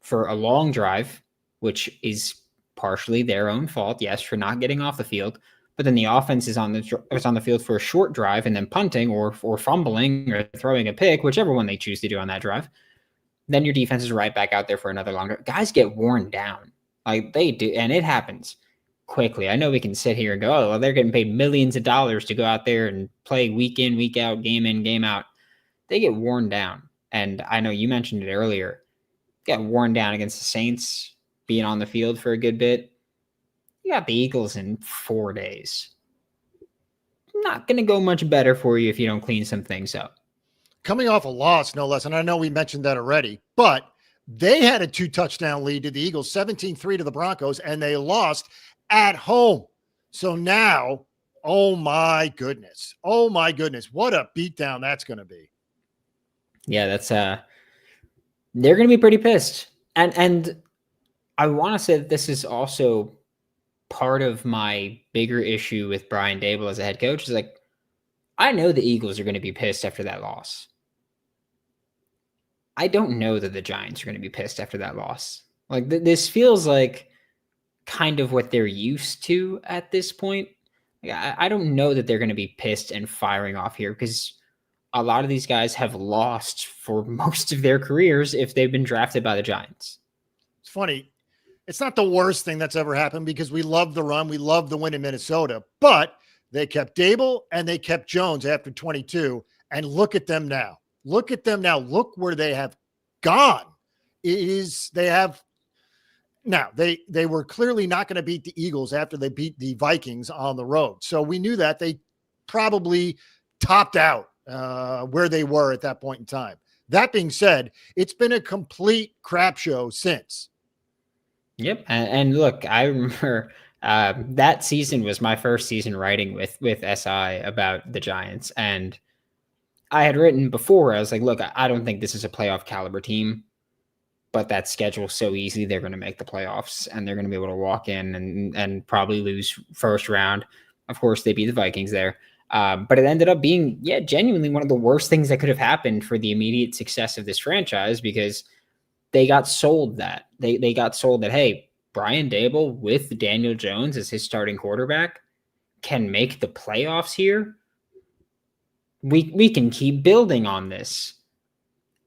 for a long drive, which is partially their own fault, yes, for not getting off the field, but then the offense is on the field for a short drive and then punting or fumbling or throwing a pick, whichever one they choose to do on that drive, then your defense is right back out there for another longer. Guys get worn down. Like they do, and it happens quickly. I know we can sit here and go, oh, well, they're getting paid millions of dollars to go out there and play week in, week out, game in, game out. They get worn down. And I know you mentioned it earlier. Got worn down against the Saints, being on the field for a good bit. You got the Eagles in 4 days. Not going to go much better for you if you don't clean some things up. Coming off a loss, no less. And I know we mentioned that already, but they had a 2-touchdown lead to the Eagles, 17-3 to the Broncos, and they lost at home. So now, oh my goodness, what a beatdown that's going to be. Yeah, that's they're going to be pretty pissed. And I want to say that this is also part of my bigger issue with Brian Daboll as a head coach is like, I know the Eagles are going to be pissed after that loss. I don't know that the Giants are going to be pissed after that loss. Like this feels like kind of what they're used to at this point. Like, I don't know that they're going to be pissed and firing off here because a lot of these guys have lost for most of their careers if they've been drafted by the Giants. It's funny. It's not the worst thing that's ever happened because we love the run. We love the win in Minnesota, but they kept Daboll and they kept Jones after 22. And look at them now. Look at them now. Look where they have gone. Now, they were clearly not going to beat the Eagles after they beat the Vikings on the road. So we knew that they probably topped out where they were at that point in time. That being said, it's been a complete crap show since. Yep. And look, I remember that season was my first season writing with SI about the Giants. And I had written before, I was like, look, I don't think this is a playoff caliber team. But that schedule's so easy, they're going to make the playoffs and they're going to be able to walk in and probably lose first round. Of course, they beat the Vikings there. But it ended up being, genuinely one of the worst things that could have happened for the immediate success of this franchise because they got sold that. They got sold that, hey, Brian Daboll with Daniel Jones as his starting quarterback can make the playoffs here. We can keep building on this.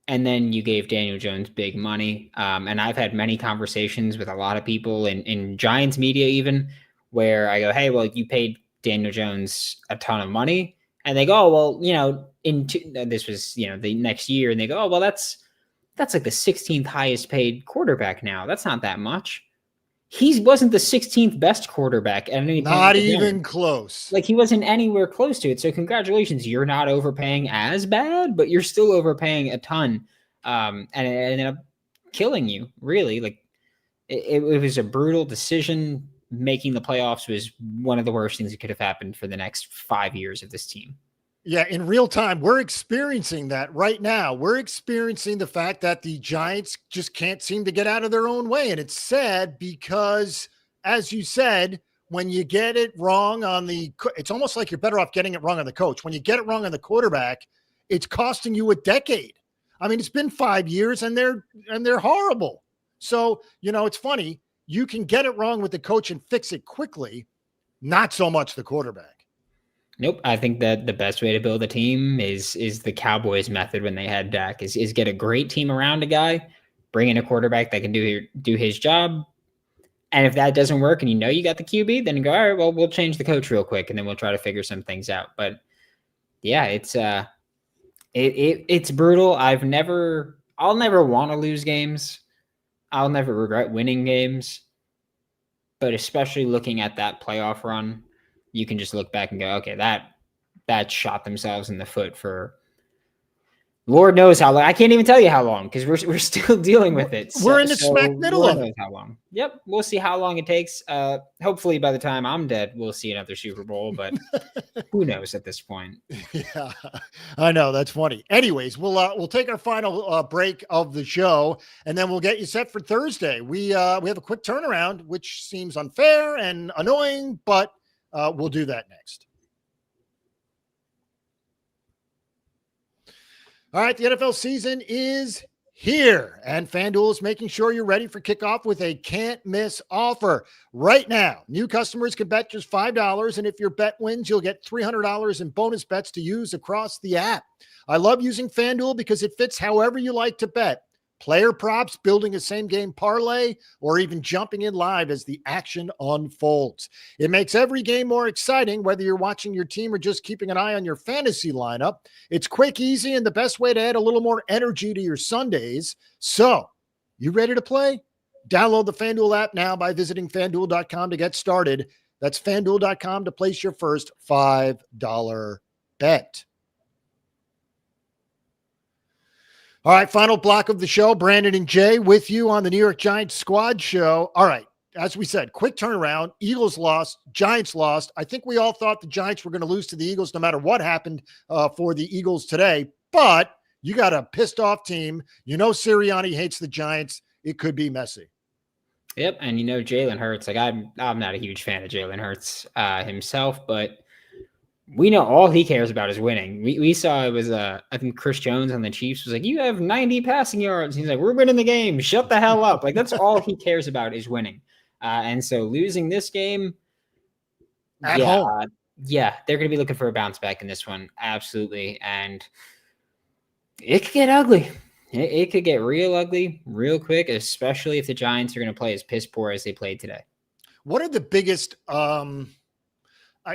And then you gave Daniel Jones big money. And I've had many conversations with a lot of people in Giants media even where I go, hey, well, you paid Daniel Jones a ton of money. And they go, oh, well, this was, the next year. And they go, oh, well, that's like the 16th highest paid quarterback now. That's not that much. He wasn't the 16th best quarterback at any point. Not even close. Like he wasn't anywhere close to it. So congratulations, you're not overpaying as bad, but you're still overpaying a ton. And it ended up killing you, really. Like it was a brutal decision. Making the playoffs was one of the worst things that could have happened for the next 5 years of this team. Yeah, in real time, we're experiencing that right now. We're experiencing the fact that the Giants just can't seem to get out of their own way. And it's sad because, as you said, when you get it wrong it's almost like you're better off getting it wrong on the coach. When you get it wrong on the quarterback, it's costing you a decade. I mean, it's been 5 years and they're horrible. So, it's funny. You can get it wrong with the coach and fix it quickly. Not so much the quarterback. Nope. I think that the best way to build a team is the Cowboys method when they had Dak is get a great team around a guy, bring in a quarterback that can do his job. And if that doesn't work and you got the QB, then you go, all right, well, we'll change the coach real quick and then we'll try to figure some things out. But yeah, it's brutal. I'll never want to lose games. I'll never regret winning games. But especially looking at that playoff run, you can just look back and go, okay, that shot themselves in the foot for Lord knows how long. I can't even tell you how long because we're still dealing with it. We're in the smack middle Lord of it. knows how long. Yep, we'll see how long it takes. Hopefully, by the time I'm dead, we'll see another Super Bowl. But who knows at this point? Yeah, I know, that's funny. Anyways, we'll take our final break of the show, and then we'll get you set for Thursday. We have a quick turnaround, which seems unfair and annoying, but we'll do that next. All right, the NFL season is here, and FanDuel is making sure you're ready for kickoff with a can't-miss offer. Right now, new customers can bet just $5, and if your bet wins, you'll get $300 in bonus bets to use across the app. I love using FanDuel because it fits however you like to bet. Player props, building a same-game parlay, or even jumping in live as the action unfolds. It makes every game more exciting, whether you're watching your team or just keeping an eye on your fantasy lineup. It's quick, easy, and the best way to add a little more energy to your Sundays. So, you ready to play? Download the FanDuel app now by visiting FanDuel.com to get started. That's FanDuel.com to place your first $5 bet. All right, final block of the show. Brandon and Jay with you on the New York Giants Squad Show. All right, as we said, quick turnaround. Eagles lost, Giants lost. I think we all thought the Giants were going to lose to the Eagles no matter what happened for the Eagles today. But you got a pissed off team. You know Sirianni hates the Giants. It could be messy. Yep, and you know Jalen Hurts. Like I'm not a huge fan of Jalen Hurts himself, but we know all he cares about is winning. We saw it was I think Chris Jones on the Chiefs was like, you have 90 passing yards. He's like, we're winning the game. Shut the hell up. Like that's all he cares about is winning. And so losing this game at home. Yeah, they're going to be looking for a bounce back in this one. Absolutely. And it could get ugly. It could get real ugly real quick, especially if the Giants are going to play as piss poor as they played today. What are the biggest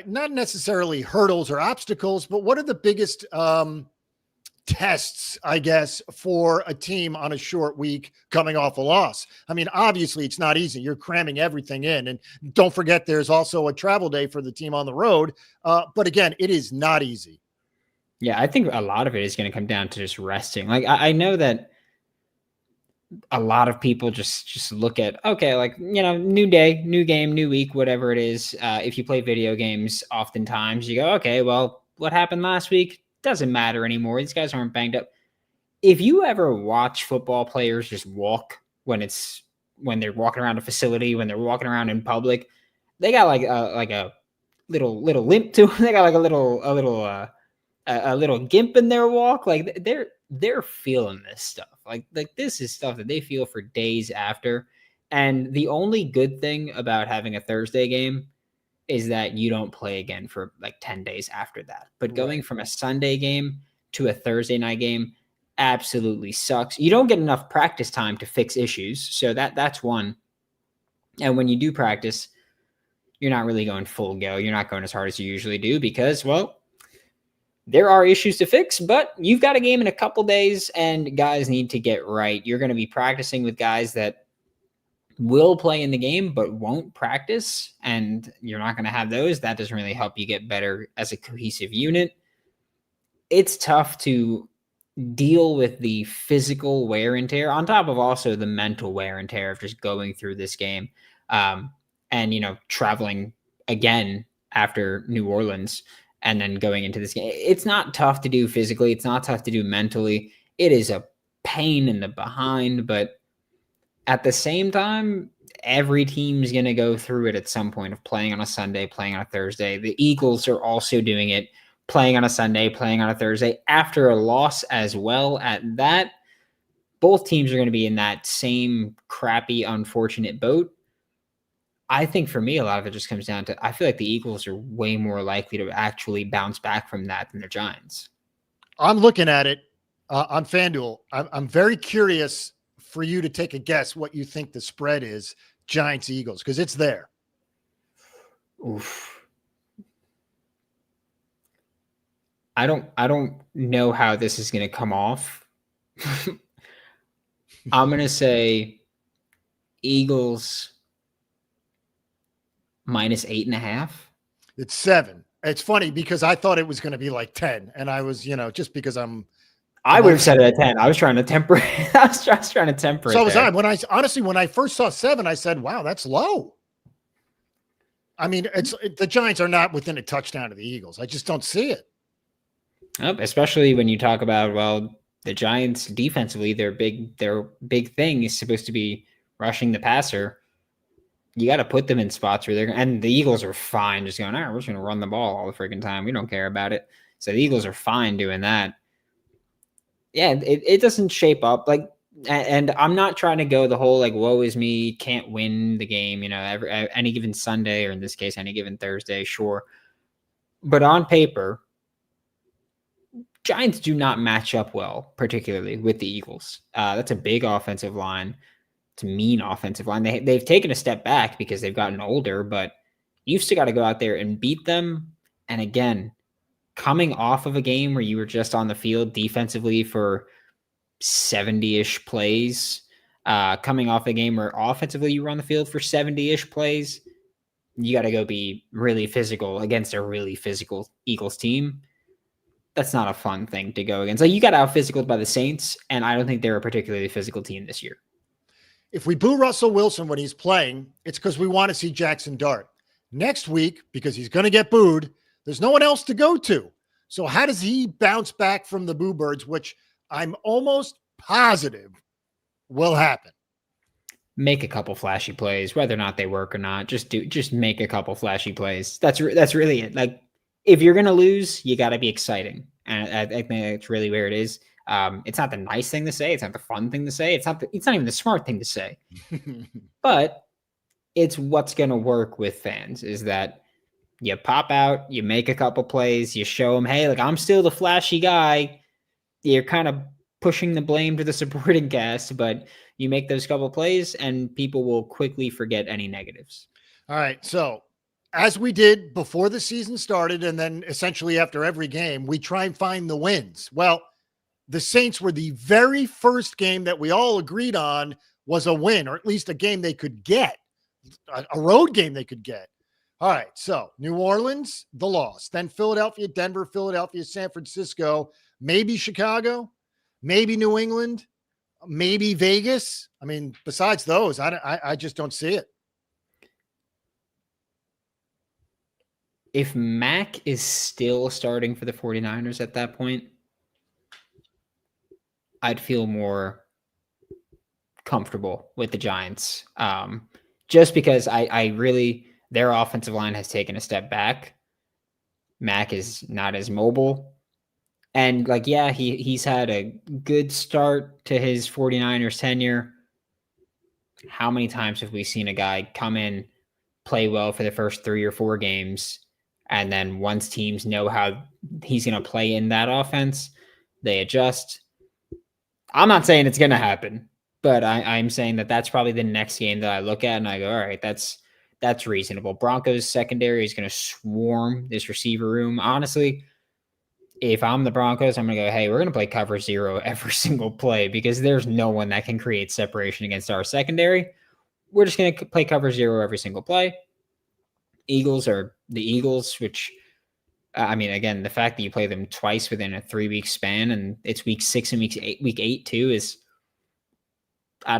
not necessarily hurdles or obstacles, but what are the biggest tests, I guess, for a team on a short week coming off a loss? I mean, obviously it's not easy. You're cramming everything in, and don't forget there's also a travel day for the team on the road. But again, it is not easy. Yeah, I think a lot of it is going to come down to just resting. Like I know that a lot of people just look at, okay, like, you know, new day, new game, new week, whatever it is. If you play video games, oftentimes you go, okay, well, what happened last week doesn't matter anymore. These guys aren't banged up. If you ever watch football players just walk when they're walking around a facility, when they're walking around in public, they got like a little limp to them. They got like a little gimp in their walk. Like they're feeling this stuff. Like this is stuff that they feel for days after. And the only good thing about having a Thursday game is that you don't play again for like 10 days after that. But going from a Sunday game to a Thursday night game absolutely sucks. You don't get enough practice time to fix issues. So that's one. And when you do practice, you're not really going full go. You're not going as hard as you usually do because, well, there are issues to fix, but you've got a game in a couple days and guys need to get right. You're going to be practicing with guys that will play in the game, but won't practice. And you're not going to have those. That doesn't really help you get better as a cohesive unit. It's tough to deal with the physical wear and tear on top of also the mental wear and tear of just going through this game. And, you know, traveling again after New Orleans and then going into this game. It's not tough to do physically. It's not tough to do mentally. It is a pain in the behind, but at the same time, every team's going to go through it at some point of playing on a Sunday, playing on a Thursday. The Eagles are also doing it, playing on a Sunday, playing on a Thursday after a loss as well at that. Both teams are going to be in that same crappy, unfortunate boat. I think for me, a lot of it just comes down to, I feel like the Eagles are way more likely to actually bounce back from that than the Giants. I'm looking at it on FanDuel. I'm very curious for you to take a guess what you think the spread is, Giants Eagles, because it's there. Oof. I don't know how this is going to come off. I'm going to say Eagles -8.5. It's 7. It's funny because I thought it was going to be like 10. And I was, just because I'm I would have said it at 10. I was trying to temper it. I was just trying to temper it. So was I. When I first saw 7, I said, wow, that's low. I mean, the Giants are not within a touchdown of the Eagles. I just don't see it. Especially when you talk about, well, the Giants defensively, their big thing is supposed to be rushing the passer. You got to put them in spots where and the Eagles are fine just going, all right, we're just going to run the ball all the freaking time. We don't care about it. So the Eagles are fine doing that. Yeah, it doesn't shape up like, and I'm not trying to go the whole like, woe is me, can't win the game, any given Sunday, or in this case, any given Thursday, sure. But on paper, Giants do not match up well, particularly with the Eagles. That's a big offensive line. It's a mean offensive line. They've taken a step back because they've gotten older, but you've still got to go out there and beat them. And again, coming off of a game where you were just on the field defensively for 70-ish plays, coming off a game where offensively you were on the field for 70-ish plays, you got to go be really physical against a really physical Eagles team. That's not a fun thing to go against. Like, you got out physical by the Saints, and I don't think they're a particularly physical team this year. If we boo Russell Wilson when he's playing, it's because we want to see Jaxson Dart. Next week, because he's going to get booed, there's no one else to go to. So how does he bounce back from the boo birds, which I'm almost positive will happen? Make a couple flashy plays, whether or not they work or not. Just make a couple flashy plays. That's really it. Like, if you're going to lose, you got to be exciting. And I think that's really where it is. It's not the nice thing to say. It's not the fun thing to say. It's not even the smart thing to say. But it's what's going to work with fans is that you pop out, you make a couple plays, you show them, hey, like, I'm still the flashy guy. You're kind of pushing the blame to the supporting cast, but you make those couple plays and people will quickly forget any negatives. All right. So as we did before the season started, and then essentially after every game, we try and find the wins. Well, the Saints were the very first game that we all agreed on was a win, or at least a game they could get, a road game they could get. All right, so New Orleans, the loss. Then Philadelphia, Denver, Philadelphia, San Francisco, maybe Chicago, maybe New England, maybe Vegas. I mean, besides those, I just don't see it. If Mac is still starting for the 49ers at that point, I'd feel more comfortable with the Giants. Just because I really, their offensive line has taken a step back. Mac is not as mobile. And like, yeah, he's had a good start to his 49ers tenure. How many times have we seen a guy come in, play well for the first 3 or 4 games, and then once teams know how he's going to play in that offense, they adjust? I'm not saying it's going to happen, but I'm saying that that's probably the next game that I look at and I go, all right, that's reasonable. Broncos secondary is going to swarm this receiver room. Honestly, if I'm the Broncos, I'm going to go, hey, we're going to play cover 0 every single play because there's no one that can create separation against our secondary. We're just going to play cover 0 every single play. Eagles are the Eagles, which, I mean, again, the fact that you play them twice within a 3-week span and it's week 6 and week 8 too is, I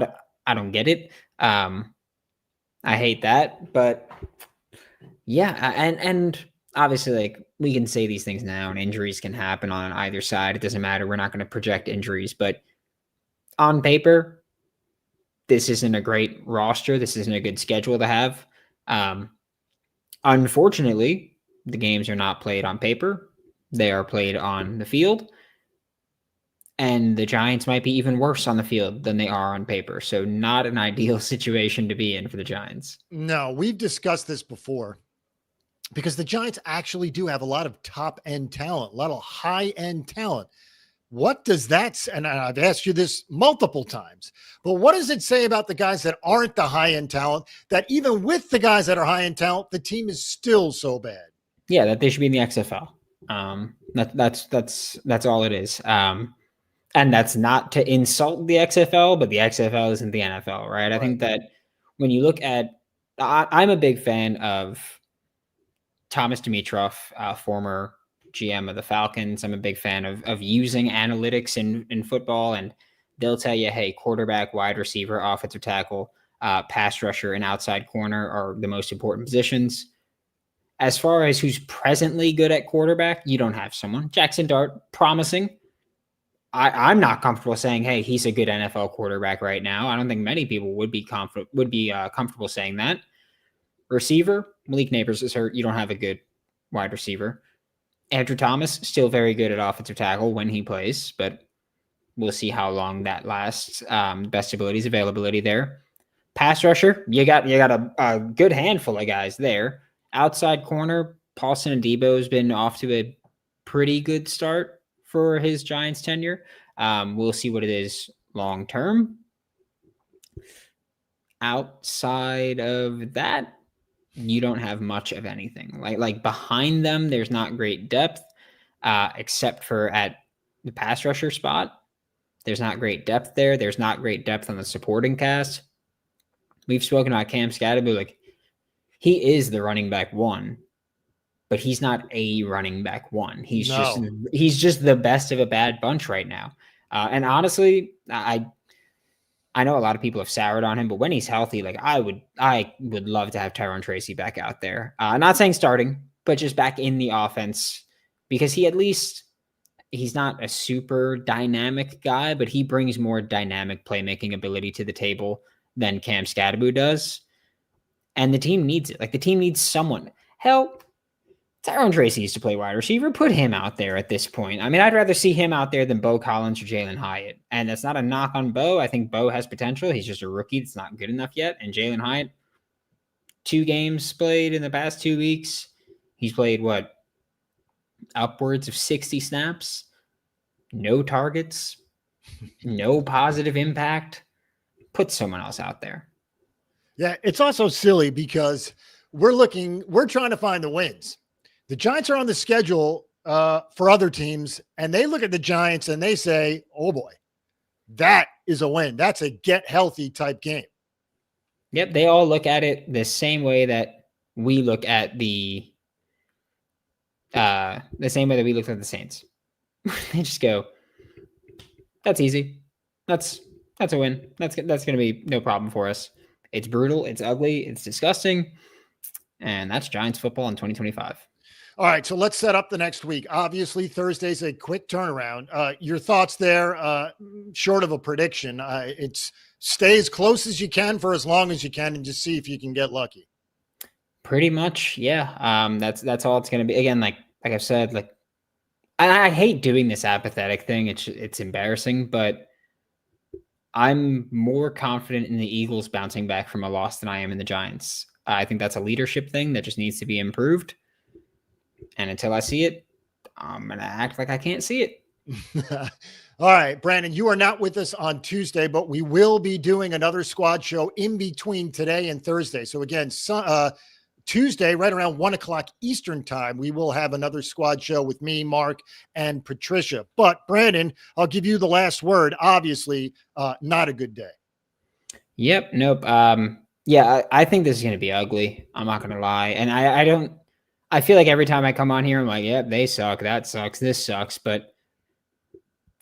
don't get it. I hate that, but yeah. And obviously, like, we can say these things now and injuries can happen on either side. It doesn't matter. We're not going to project injuries, but on paper, this isn't a great roster. This isn't a good schedule to have. Unfortunately, the games are not played on paper. They are played on the field. And the Giants might be even worse on the field than they are on paper. So not an ideal situation to be in for the Giants. No, we've discussed this before because the Giants actually do have a lot of top-end talent, a lot of high-end talent. What does that, and I've asked you this multiple times, but what does it say about the guys that aren't the high-end talent, that even with the guys that are high-end talent, the team is still so bad? Yeah, that they should be in the XFL. That's all it is. And that's not to insult the XFL, but the XFL isn't the NFL, right? I think that when you look at, I'm a big fan of Thomas Dimitroff, former GM of the Falcons. I'm a big fan of using analytics in football, and they'll tell you, hey, quarterback, wide receiver, offensive tackle, pass rusher, and outside corner are the most important positions. As far as who's presently good at quarterback, you don't have someone. Jaxson Dart, promising. I'm not comfortable saying, hey, he's a good NFL quarterback right now. I don't think many people would be comfortable saying that. Receiver, Malik Neighbors is hurt. You don't have a good wide receiver. Andrew Thomas, still very good at offensive tackle when he plays, but we'll see how long that lasts. Best abilities, availability there. Pass rusher, you got a good handful of guys there. Outside corner, Paulson Adebo has been off to a pretty good start for his Giants tenure. We'll see what it is long term. Outside of that, you don't have much of anything. Like behind them, there's not great depth, except for at the pass rusher spot. There's not great depth there. There's not great depth on the supporting cast. We've spoken about Cam Scadaboo. Like, he is the running back one, but he's not a running back one. He's just the best of a bad bunch right now. And honestly, I know a lot of people have soured on him, but when he's healthy, like I would love to have Tyrone Tracy back out there. Not saying starting, but just back in the offense, because he's not a super dynamic guy, but he brings more dynamic playmaking ability to the table than Cam Scadaboo does. And the team needs it. Like, the team needs someone. Hell, Tyrone Tracy used to play wide receiver. Put him out there at this point. I mean, I'd rather see him out there than Bo Collins or Jalen Hyatt. And that's not a knock on Bo. I think Bo has potential. He's just a rookie that's not good enough yet. And Jalen Hyatt, 2 games played in the past 2 weeks. He's played, upwards of 60 snaps. No targets. No positive impact. Put someone else out there. Yeah, it's also silly because we're trying to find the wins. The Giants are on the schedule for other teams, and they look at the Giants and they say, oh boy, that is a win. That's a get healthy type game. Yep, they all look at it the same way that we look at the same way that we looked at the Saints. They just go, that's easy. That's a win. That's going to be no problem for us. It's brutal. It's ugly. It's disgusting. And that's Giants football in 2025. All right, so let's set up the next week. Obviously, Thursday's a quick turnaround. Your thoughts there, short of a prediction, it's stay as close as you can for as long as you can and just see if you can get lucky. Pretty much, yeah. That's all it's going to be. Again, like I've said, like I hate doing this apathetic thing. It's embarrassing, but I'm more confident in the Eagles bouncing back from a loss than I am in the Giants. I think that's a leadership thing that just needs to be improved. And until I see it, I'm going to act like I can't see it. All right, Brandon, you are not with us on Tuesday, but we will be doing another squad show in between today and Thursday. So again, Tuesday, right around 1:00 Eastern time, we will have another squad show with me, Mark, and Patricia. But Brandon, I'll give you the last word. Obviously, not a good day. Yep. Nope. Yeah, I think this is going to be ugly. I'm not going to lie. And I feel like every time I come on here, I'm like, yep, they suck. That sucks. This sucks. But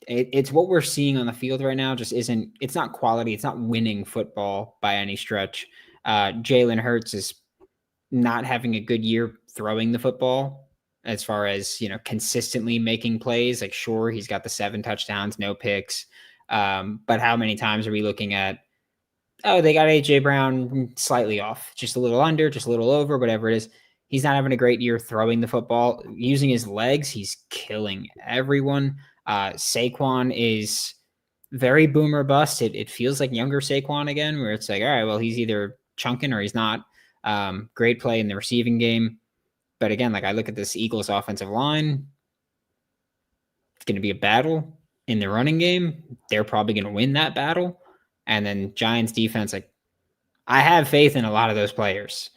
it's what we're seeing on the field right now it's not quality. It's not winning football by any stretch. Jalen Hurts is not having a good year throwing the football as far as, consistently making plays. Like, sure, he's got the 7 touchdowns, no picks. But how many times are we looking at, oh, they got AJ Brown slightly off, just a little under, just a little over, whatever it is. He's not having a great year throwing the football. Using his legs, he's killing everyone. Saquon is very boomer bust. It feels like younger Saquon again, where it's like, all right, well, he's either chunking or he's not. Great play in the receiving game. But again, like I look at this Eagles offensive line, it's going to be a battle in the running game. They're probably going to win that battle. And then Giants defense, like I have faith in a lot of those players,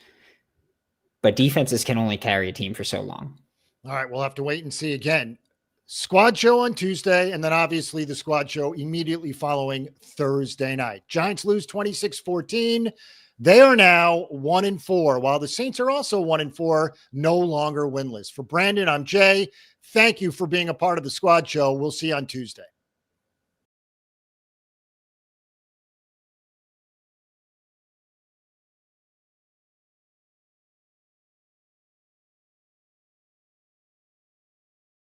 but defenses can only carry a team for so long. All right, we'll have to wait and see again. Squad show on Tuesday, and then obviously the squad show immediately following Thursday night. Giants lose 26-14. They are now 1-4, while the Saints are also 1-4, no longer winless. For Brandon, I'm Jay. Thank you for being a part of the Squad Show. We'll see you on Tuesday.